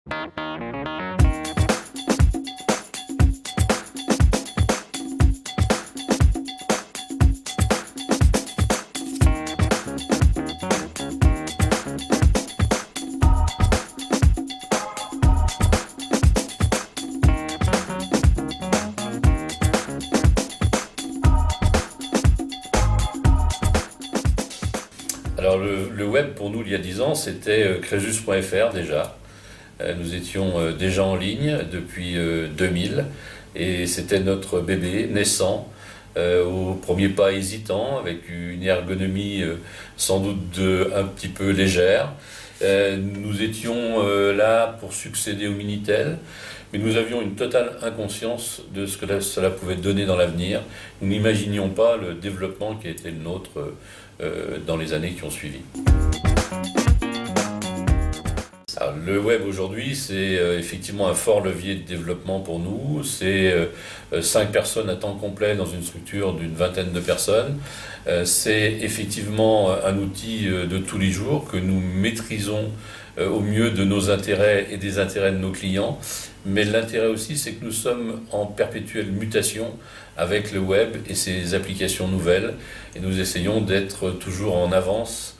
Alors le web pour nous il y a 10 ans c'était Crésus.fr déjà. Nous étions déjà en ligne depuis 2000 et c'était notre bébé naissant au premier pas hésitant avec une ergonomie sans doute un petit peu légère. Nous étions là pour succéder au Minitel, mais nous avions une totale inconscience de ce que cela pouvait donner dans l'avenir. Nous n'imaginions pas le développement qui a été le nôtre dans les années qui ont suivi. Alors, le web aujourd'hui, c'est effectivement un fort levier de développement pour nous. C'est 5 personnes à temps complet dans une structure d'une vingtaine de personnes. C'est effectivement un outil de tous les jours que nous maîtrisons au mieux de nos intérêts et des intérêts de nos clients. Mais l'intérêt aussi, c'est que nous sommes en perpétuelle mutation avec le web et ses applications nouvelles. Et nous essayons d'être toujours en avance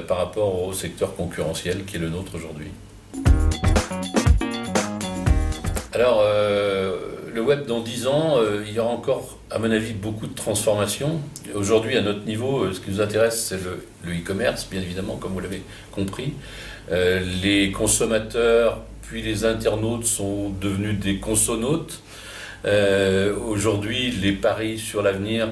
par rapport au secteur concurrentiel qui est le nôtre aujourd'hui. Alors, le web dans 10 ans, il y aura encore, à mon avis, beaucoup de transformations. Aujourd'hui, à notre niveau, ce qui nous intéresse, c'est le e-commerce, bien évidemment, comme vous l'avez compris. Les consommateurs, puis les internautes sont devenus des consonautes. Aujourd'hui, les paris sur l'avenir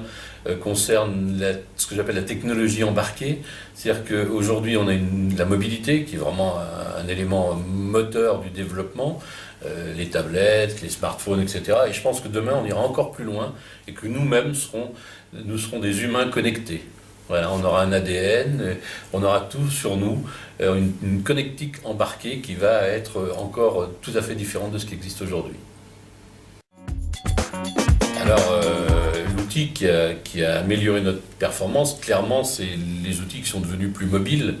concernent ce que j'appelle la technologie embarquée. C'est-à-dire qu'aujourd'hui, on a la mobilité, qui est vraiment un élément moteur du développement, les tablettes, les smartphones, etc. Et je pense que demain, on ira encore plus loin et que nous-mêmes nous serons des humains connectés. Voilà, on aura un ADN, on aura tout sur nous, une connectique embarquée qui va être encore tout à fait différente de ce qui existe aujourd'hui. Alors, l'outil qui a amélioré notre performance, clairement, c'est les outils qui sont devenus plus mobiles.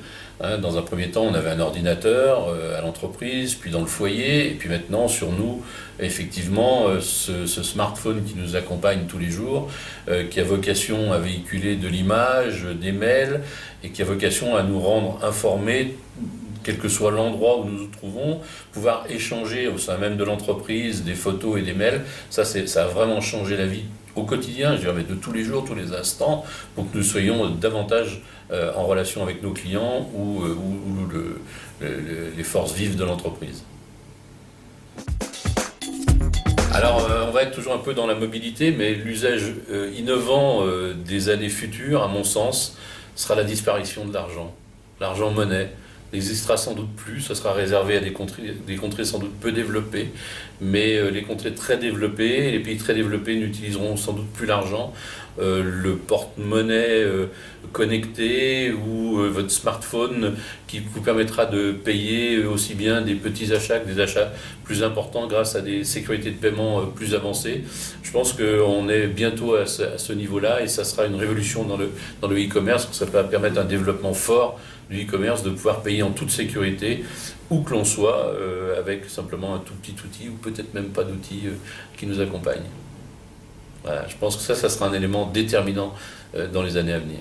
Dans un premier temps, on avait un ordinateur à l'entreprise, puis dans le foyer, et puis maintenant, sur nous, effectivement, ce smartphone qui nous accompagne tous les jours, qui a vocation à véhiculer de l'image, des mails, et qui a vocation à nous rendre informés, quel que soit l'endroit où nous nous trouvons, pouvoir échanger au sein même de l'entreprise des photos et des mails, ça a vraiment changé la vie au quotidien, je dirais, de tous les jours, tous les instants, pour que nous soyons davantage en relation avec nos clients ou les forces vives de l'entreprise. Alors, on va être toujours un peu dans la mobilité, mais l'usage innovant des années futures, à mon sens, sera la disparition de l'argent, l'argent-monnaie. N'existera sans doute plus, ça sera réservé à des contrées sans doute peu développées, mais les contrées très développées, les pays très développés n'utiliseront sans doute plus l'argent. Le porte-monnaie connecté ou votre smartphone qui vous permettra de payer aussi bien des petits achats que des achats plus importants grâce à des sécurités de paiement plus avancées. Je pense qu'on est bientôt à ce niveau-là et ça sera une révolution dans le e-commerce, ça va permettre un développement fort du e-commerce, de pouvoir payer en toute sécurité où que l'on soit avec simplement un tout petit outil ou peut-être même pas d'outil qui nous accompagne. Voilà, je pense que ça sera un élément déterminant dans les années à venir.